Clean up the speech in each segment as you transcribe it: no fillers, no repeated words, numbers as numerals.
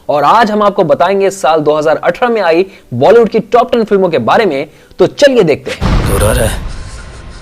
और आज हम आपको बताएंगे साल 2018 में आई बॉलीवुड की टॉप 10 फिल्मों के बारे में। तो चलिए देखते हैं।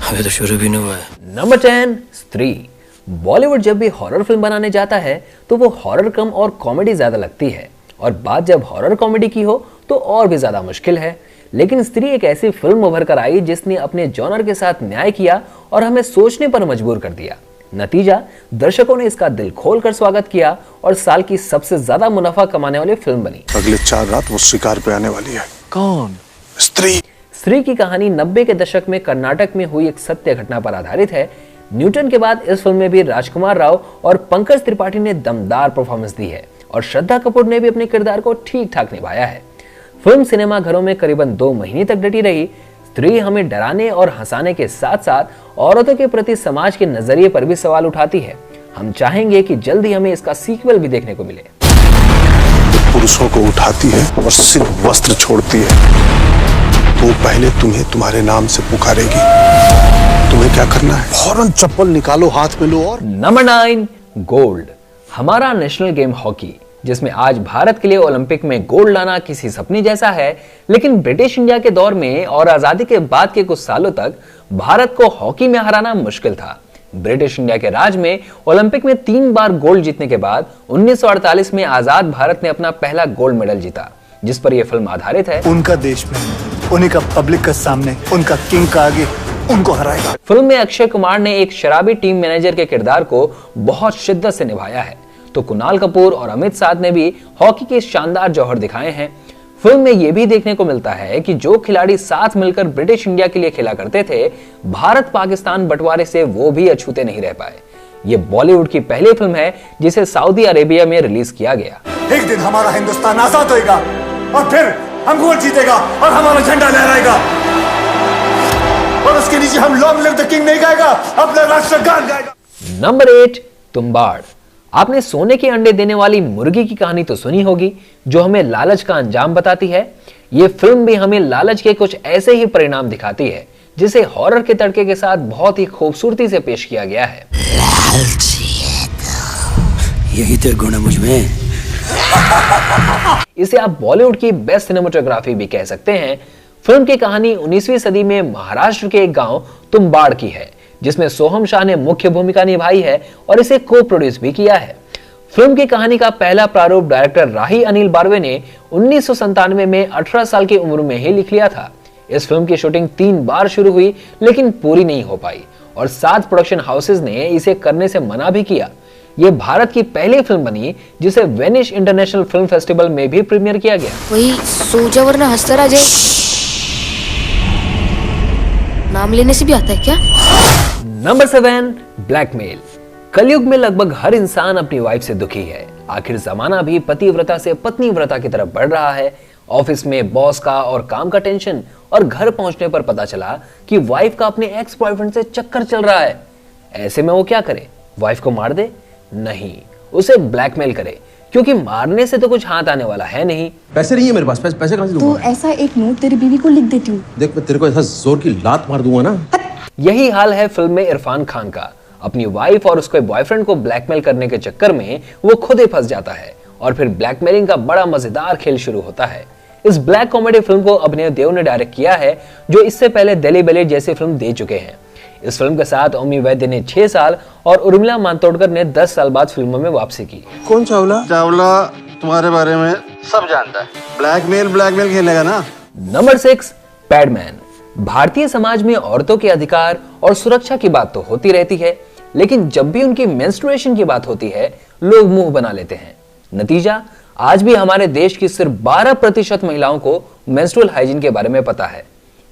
अभी तो शुरू भी नहीं हुआ है। नंबर 10, स्त्री। बॉलीवुड जब भी हॉरर फिल्म बनाने जाता है तो वो हॉरर कम और कॉमेडी ज्यादा लगती है, और बात जब हॉरर कॉमेडी की हो तो और भी ज्यादा मुश्किल है। लेकिन स्त्री एक ऐसी फिल्म उभर कर आई जिसने अपने जॉनर के साथ न्याय किया और हमें सोचने पर मजबूर कर दिया। नतीजा, दर्शकों ने इसका दिल खोलकर स्वागत किया और साल की सबसे ज्यादा मुनाफा कमाने वाली फिल्म बनी। अगले 4 रात वो शिकार पे आने वाली है। कौन? स्त्री। स्त्री की कहानी 90 के दशक में कर्नाटक में हुई एक सत्य घटना पर आधारित है। न्यूटन के बाद इस फिल्म में भी राजकुमार राव और पंकज त्रिपाठी ने दमदार परफॉर्मेंस दी है और श्रद्धा कपूर ने भी अपने किरदार को ठीक ठाक निभाया है। फिल्म सिनेमा घरों में करीबन 2 महीने तक डटी रही। स्त्री हमें डराने और हंसाने के साथ साथ औरतों के प्रति समाज के नजरिए पर भी सवाल उठाती है। हम चाहेंगे कि जल्द ही हमें इसका सीक्वल भी देखने को मिले। पुरुषों को उठाती है और सिर्फ वस्त्र छोड़ती है तो पहले तुम्हें तुम्हारे नाम से पुकारेगी। तुम्हें क्या करना है? फौरन चप्पल निकालो, हाथ में लो। और नंबर 9, गोल्ड। हमारा नेशनल गेम हॉकी, जिसमें आज भारत के लिए ओलंपिक में गोल्ड लाना किसी सपने जैसा है, लेकिन ब्रिटिश इंडिया के दौर में और आजादी के बाद के कुछ सालों तक भारत को हॉकी में हराना मुश्किल था। ब्रिटिश इंडिया के राज में ओलंपिक में 3 बार गोल्ड जीतने के बाद 1948 में आजाद भारत ने अपना पहला गोल्ड मेडल जीता, जिस पर यह फिल्म आधारित है। उनका देश में उन्हीं का पब्लिक के सामने उनका किंग का आगे उनको हराएगा। फिल्म में अक्षय कुमार ने एक शराबी टीम मैनेजर के किरदार को बहुत शिद्दत से निभाया है, तो कुणाल कपूर और अमित साध ने भी हॉकी के शानदार जौहर दिखाए हैं। फिल्म में यह भी देखने को मिलता है कि जो खिलाड़ी साथ मिलकर ब्रिटिश इंडिया के लिए खेला करते थे, भारत पाकिस्तान बंटवारे से वो भी अछूते नहीं रह पाए। ये बॉलीवुड की पहली फिल्म है जिसे सऊदी अरेबिया में रिलीज किया गया। एक दिन हमारा हिंदुस्तान आजाद होगा और फिर हम गोल्ड जीतेगा और हमारा झंडा लहराएगा और उसके नीचे हम लॉन्ग लिव द किंग नहीं गाएगा, अपना राष्ट्रगान गाएगा। नंबर 8, तुम्बाड़। आपने सोने के अंडे देने वाली मुर्गी की कहानी तो सुनी होगी, जो हमें लालच का अंजाम बताती है। ये फिल्म भी हमें लालच के कुछ ऐसे ही परिणाम दिखाती है, जिसे हॉरर के तड़के के साथ बहुत ही खूबसूरती से पेश किया गया है। यही तो गुण है मुझ में। इसे आप बॉलीवुड की बेस्ट सिनेमेटोग्राफी भी कह सकते हैं। फिल्म की कहानी 19वीं सदी में महाराष्ट्र के एक गांव तुम्बाड़ की है, जिसमें सोहम शाह ने मुख्य भूमिका निभाई है और इसे को प्रोड्यूस भी किया है। फिल्म की कहानी का पहला प्रारूप डायरेक्टर राही अनिल बारवे ने 1997 में 18 साल की उम्र में ही लिख लिया था। इस फिल्म की शूटिंग 3 बार शुरू हुई लेकिन पूरी नहीं हो पाई और 7 प्रोडक्शन हाउसेज ने इसे करने से मना भी किया। यह भारत की पहली फिल्म बनी जिसे वेनिस इंटरनेशनल फिल्म फेस्टिवल में भी प्रीमियर किया गया। वही सोचा वरना हंसता रह जाए। नाम लेने से भी आता है क्या? Number 7, blackmail. कलयुग में लगभग हर इंसान अपनी वाइफ से दुखी है। आखिर जमाना भी पतिव्रता से पत्नीव्रता की तरफ बढ़ रहा है। ऑफिस में बॉस का और काम का टेंशन, और घर पहुंचने पर पता चला कि वाइफ का अपने एक्स बॉयफ्रेंड से चक्कर चल रहा है। ऐसे में वो क्या करे? वाइफ को मार दे? नहीं, उसे ब्लैकमेल करे, क्योंकि मारने से तो कुछ हाथ आने वाला है नहीं। पैसे नहीं है मेरे पास, पैसे कहां से दूंगा? तो ऐसा एक नोट तेरी बीवी को लिख देती हूँ। देख, मैं तेरे को ऐसा जोर की लात मार दूंगा ना। यही हाल है फिल्म में इरफान खान का। अपनी वाइफ और उसके बॉयफ्रेंड को ब्लैकमेल करने के चक्कर में वो खुद ही फंस जाता है और फिर ब्लैकमेलिंग का बड़ा मजेदार खेल शुरू होता है। इस ब्लैक कॉमेडी फिल्म को अभिनव देव ने डायरेक्ट किया है, जो इससे पहले दिल्ली बेली जैसी फिल्म दे चुके हैं। इस फिल्म के साथ ओमी वैद्य ने 6 साल और उर्मिला मातोंडकर ने 10 साल बाद फिल्मों में वापसी की। कौन चावला? चावला तुम्हारे बारे में सब जानता है। ब्लैकमेल खेलेगा ना। नंबर 6, पैडमैन। भारतीय समाज में औरतों के अधिकार और सुरक्षा की बात तो होती रहती है, लेकिन जब भी उनकी मेंस्ट्रुएशन की बात होती है, लोग मुंह बना लेते हैं। नतीजा, आज भी हमारे देश की सिर्फ 12% महिलाओं को मेंस्ट्रुअल हाइजीन के बारे में पता है।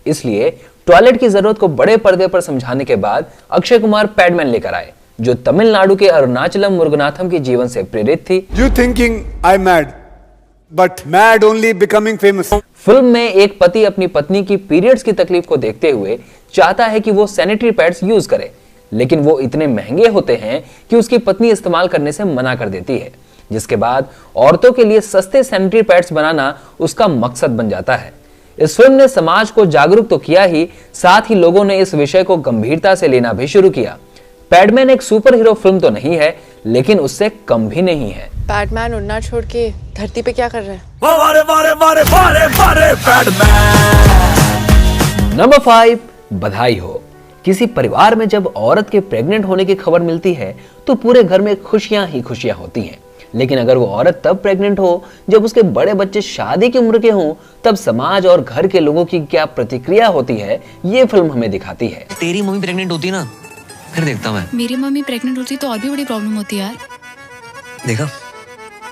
इसलिए टॉयलेट की जरूरत को बड़े पर्दे पर समझाने के बाद अक्षय कुमार पैडमैन लेकर आए, जो तमिलनाडु के अरुणाचलम मुरुगनाथम के जीवन से प्रेरित थी। You thinking I'm mad, but mad only becoming famous. Film में एक पति अपनी पत्नी की पीरियड्स की तकलीफ को देखते हुए चाहता है कि वो सैनिटरी पैड्स यूज करे, लेकिन वो इतने महंगे होते हैं कि उसकी पत्नी इस्तेमाल करने से मना कर देती है, जिसके बाद औरतों के लिए सस्ते सैनिटरी पैड्स बनाना उसका मकसद बन जाता है। इस फिल्म ने समाज को जागरूक तो किया ही, साथ ही लोगों ने इस विषय को गंभीरता से लेना भी शुरू किया। पैडमैन एक सुपर हीरो फिल्म तो नहीं है, लेकिन उससे कम भी नहीं है। पैडमैन उड़ना छोड़ के धरती पे क्या कर रहा है? नंबर 5, बधाई हो। किसी परिवार में जब औरत के प्रेग्नेंट होने की खबर मिलती है तो पूरे घर में खुशियां ही खुशियां होती हैं। लेकिन अगर वो औरत तब प्रेग्नेंट हो जब उसके बड़े बच्चे शादी की उम्र के हों, तब समाज और घर के लोगों की क्या प्रतिक्रिया होती है, ये फिल्म हमें दिखाती है। तेरी मम्मी प्रेग्नेंट होती ना, फिर देखता मैं। मेरी मम्मी प्रेग्नेंट होती तो और भी बड़ी प्रॉब्लम होती यार। देखा,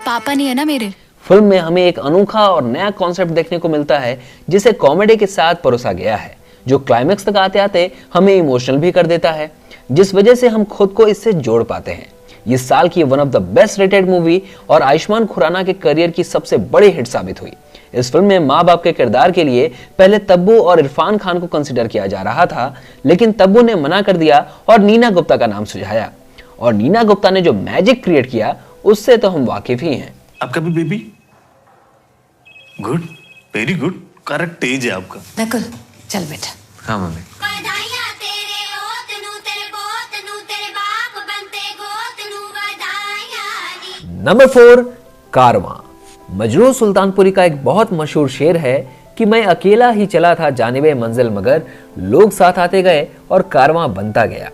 पापा नहीं है ना मेरे। फिल्म में हमें एक अनोखा और नया कॉन्सेप्ट देखने को मिलता है, जिसे कॉमेडी के साथ परोसा गया है, जो क्लाइमेक्स तक आते आते हमें इमोशनल भी कर देता है, जिस वजह से हम खुद को इससे जोड़ पाते हैं। ये साल की one of the best rated movie और आयुष्मान खुराना के करियर की सबसे बड़ी हिट साबित हुई। इस फिल्म में माँ बाप के किरदार के लिए पहले तब्बू और इरफान खान को कंसिडर किया जा रहा था, लेकिन तब्बू ने मना कर दिया और नीना गुप्ता का नाम सुझाया। और नीना गुप्ता ने जो मैजिक क्रिएट किया, उससे तो हम वाकिफ ही हैं। आपका भी baby? Good, very good, correct age है आपका। नकुल, चल बेटा। हाँ मम्मी। नंबर 4, कारवां। मजरू सुल्तानपुरी का एक बहुत मशहूर शेर है कि मैं अकेला ही चला था जानिबे मंजिल, मगर लोग साथ आते गए और कारवां बनता गया।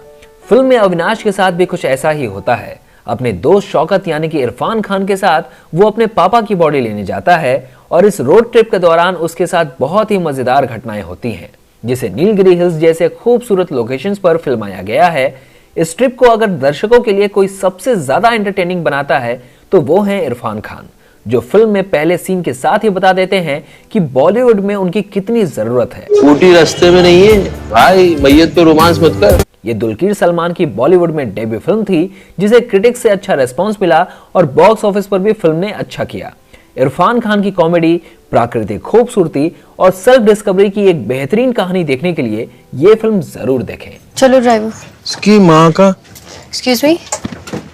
फिल्म में अविनाश के साथ भी कुछ ऐसा ही होता है। अपने दोस्त शौकत यानी कि इरफान खान के साथ वो अपने पापा की बॉडी लेने जाता है और इस रोड ट्रिप के दौरान उसके साथ बहुत ही मजेदार घटनाएं होती हैं, जिसे नीलगिरी हिल्स जैसे खूबसूरत लोकेशंस पर फिल्माया गया है। इस ट्रिप को अगर दर्शकों के लिए कोई सबसे ज्यादा एंटरटेनिंग बनाता है तो वो है इरफान खान, जो फिल्म में पहले सीन के साथ ही बता देते हैं कि बॉलीवुड में उनकी कितनी जरूरत है। स्कूटी रास्ते में नहीं है भाई, मैयत पे रोमांस मत कर। ये दुलकीर सलमान की बॉलीवुड में डेब्यू फिल्म थी, जिसे क्रिटिक्स से अच्छा रेस्पॉन्स मिला और बॉक्स ऑफिस पर भी फिल्म ने अच्छा किया। इरफान खान की कॉमेडी, प्राकृतिक खूबसूरती और सेल्फ डिस्कवरी की एक बेहतरीन कहानी देखने के लिए ये फिल्म जरूर देखें। चलो ड्राइवर। इसकी माँ का। Excuse me,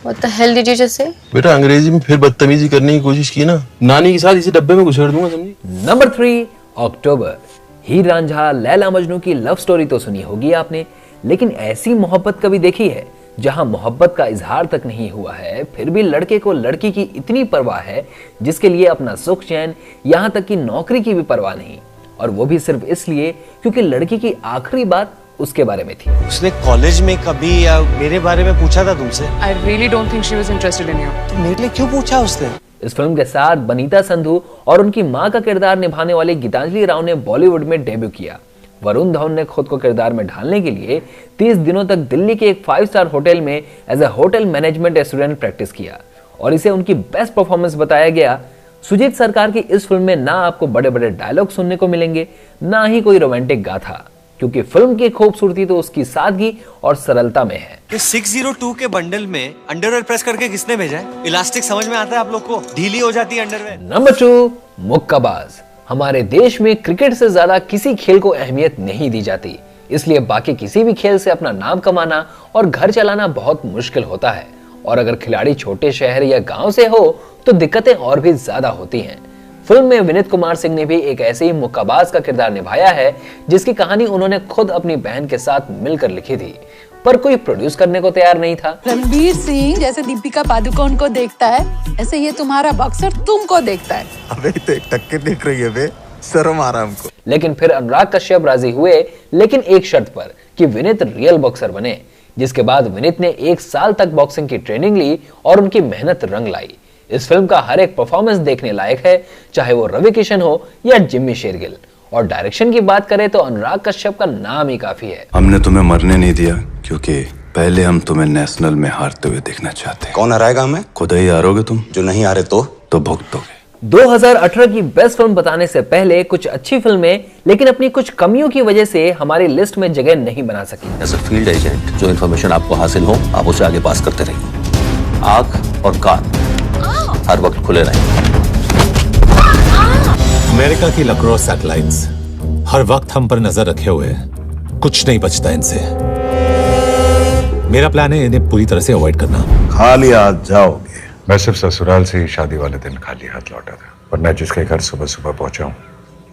what the hell did you just say? बेटा अंग्रेजी में फिर बदतमीजी करने की कोशिश की ना, नानी के साथ इसी डब्बे में घुसेड़ दूंगा, समझी? नंबर 3, अक्टूबर। हीर रांझा, लैला मजनू की लव स्टोरी तो सुनी होगी आपने, लेकिन ऐसी मोहब्बत कभी देखी है जहां मोहब्बत का इजहार तक नहीं हुआ है, फिर भी लड़के को लड़की की इतनी परवाह है जिसके लिए अपना सुख चैन, यहां तक कि नौकरी की भी परवाह नहीं, और वो भी सिर्फ इसलिए क्योंकि लड़की की आखिरी बात उसके बारे में थी। उसने कॉलेज में कभी या मेरे बारे में पूछा था तुमसे? I really don't think she was interested in you. तो मेरे लिए क्यों पूछा उसने? इस फिल्म के साथ बनीता संधू और उनकी मां का किरदार निभाने वाली गीतांजलि राव ने बॉलीवुड में डेब्यू किया। वरुण धवन ने खुद को किरदार में ढालने के लिए 30 दिनों तक दिल्ली के एक 5 स्टार होटल में as a hotel management student practice किया और इसे उनकी बेस्ट परफॉर्मेंस बताया गया। सुजीत सरकार की इस फिल्म में ना आपको बड़े बड़े डायलॉग सुनने को मिलेंगे, ना ही कोई रोमांटिक गाथा, क्योंकि फिल्म की खूबसूरती तो उसकी सादगी और सरलता में है। 602 के बंडल में अंडरवेयर प्रेस करके किसने भेजा है? इलास्टिक समझ में आता है आप लोग को? ढीली हो जाती है अंडरवेयर। नंबर 2, मुक्काबाज। हमारे देश में क्रिकेट से ज्यादा किसी खेल को अहमियत नहीं दी जाती, इसलिए बाकी किसी भी खेल से अपना नाम कमाना और घर चलाना बहुत मुश्किल होता है, और अगर खिलाड़ी छोटे शहर या गांव से हो तो दिक्कतें और भी ज्यादा होती हैं। फिल्म में विनीत कुमार सिंह ने भी एक ऐसे ही मुक्काबाज का किरदार निभाया है, जिसकी कहानी उन्होंने खुद अपनी बहन के साथ मिलकर लिखी थी, पर कोई प्रोड्यूस करने को तैयार नहीं था। रणबीर सिंह जैसे दीपिका पादुकोण को देखता है, ऐसे ये तुम्हारा बॉक्सर तुमको देखता है। अबे तो एक टक्के देख रही है बे, शर्म आ रहा हमको। लेकिन फिर अनुराग कश्यप राजी हुए, लेकिन एक शर्त पर कि विनीत रियल बॉक्सर बने, जिसके बाद विनीत ने 1 साल तक बॉक्सिंग की ट्रेनिंग ली और उनकी मेहनत रंग लाई। इस फिल्म का हर एक परफॉर्मेंस देखने लायक है, चाहे वो रवि किशन हो या जिम्मी शेरगिल। और डायरेक्शन की बात करें तो अनुराग कश्यप का नाम ही काफी है। हमने तुम्हें मरने नहीं दिया, क्योंकि पहले हम तुम्हें नेशनल में हारते हुए देखना चाहते हैं। कौन हराएगा हमें? खुद ही हारोगे तुम। जो नहीं हारे तो भुगतोगे। 2018 की बेस्ट फिल्म बताने से पहले कुछ अच्छी फिल्में, लेकिन अपनी कुछ कमियों की वजह से हमारी लिस्ट में जगह नहीं बना सकी। एज अ फील्ड एजेंट जो इन्फॉर्मेशन आपको हासिल हो, आप उसे आगे पास करते रहिए। आंख और कान हर वक्त खुले रहें। अमेरिका की लक्रोस सैटेलाइट्स हर वक्त हम पर नजर रखे हुए हैं, कुछ नहीं बचता इनसे। मेरा प्लान है इन्हें पूरी तरह से अवॉइड करना। खाली हाथ जाओगे? मैं सिर्फ ससुराल से ही शादी वाले दिन खाली हाथ लौटा था, वरना जिसके घर सुबह सुबह पहुंचा हूं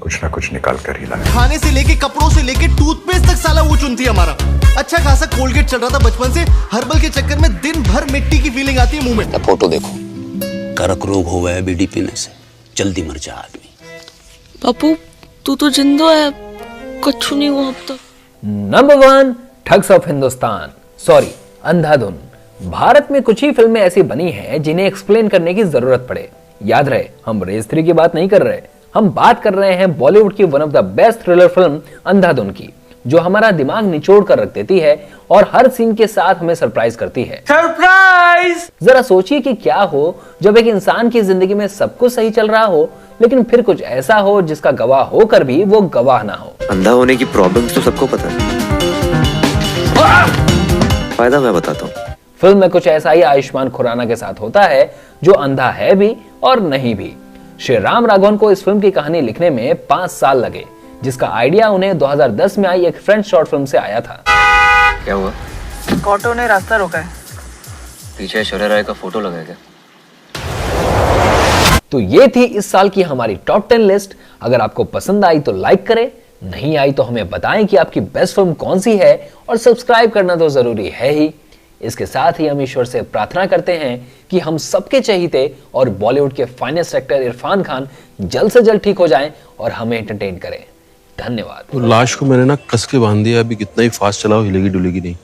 कुछ ना कुछ निकाल कर ही लाए। खाने से लेके कपड़ों से लेके टूथपेस्ट तक साला वो चुनती है हमारा। अच्छा खासा कोलगेट चल रहा था बचपन से, हर्बल के चक्कर में दिन भर मिट्टी की फीलिंग आती है मुंह में। फोटो देखो, कर्क रोग हुआ है बीड़ी पीने से, जल्दी मर जा आदमी। बापू तू तो जिंदा है, कुछ नहीं हुआ अब तक। Number 1 thugs of Hindustan, sorry Andhadhun. Bharat में कुछ ही फिल्में ऐसी बनी हैं जिन्हें एक्सप्लेन करने की जरूरत पड़े। याद रहे, हम रेस 3 की बात नहीं कर रहे, हम बात कर रहे हैं बॉलीवुड की one of the best thriller film Andhadhun की, जो हमारा दिमाग निचोड़ कर रख देती है और हर सीन के साथ हमें सरप्राइज करती है। सरप्राइज! जरा सोचिए कि क्या हो जब एक इंसान की जिंदगी में सब कुछ सही चल रहा हो, लेकिन फिर कुछ ऐसा हो जिसका गवाह होकर भी वो गवाह ना हो। अंधा होने की प्रॉब्लम्स तो सबको पता है, फायदा मैं बताता हूँ। फिल्म में कुछ ऐसा ही आयुष्मान खुराना के साथ होता है, जो अंधा है भी और नहीं भी। श्री राम राघवन को इस फिल्म की कहानी लिखने में 5 साल लगे, जिसका आइडिया उन्हें 2010 में आई एक फ्रेंच शॉर्ट फिल्म से आया था। क्या हुआ? ऑटो ने रास्ता रोका है। पीछे ऐश्वर्या राय का फोटो लगा है क्या? तो ये थी इस साल की हमारी टॉप 10 लिस्ट। अगर आपको पसंद आई तो लाइक करें, नहीं आई तो हमें बताएं कि आपकी बेस्ट फिल्म कौन सी है, और सब्सक्राइब करना तो जरूरी है ही। इसके साथ ही हम ईश्वर से प्रार्थना करते हैं कि हम सबके चहीते और बॉलीवुड के फाइनेस्ट एक्टर इरफान खान जल्द से जल्द ठीक हो जाएं और हमें एंटरटेन करें। धन्यवाद। तो लाश को मैंने ना कस के बांध दिया, अभी कितना ही फास्ट चलाओ हिलेगी डुलेगी नहीं।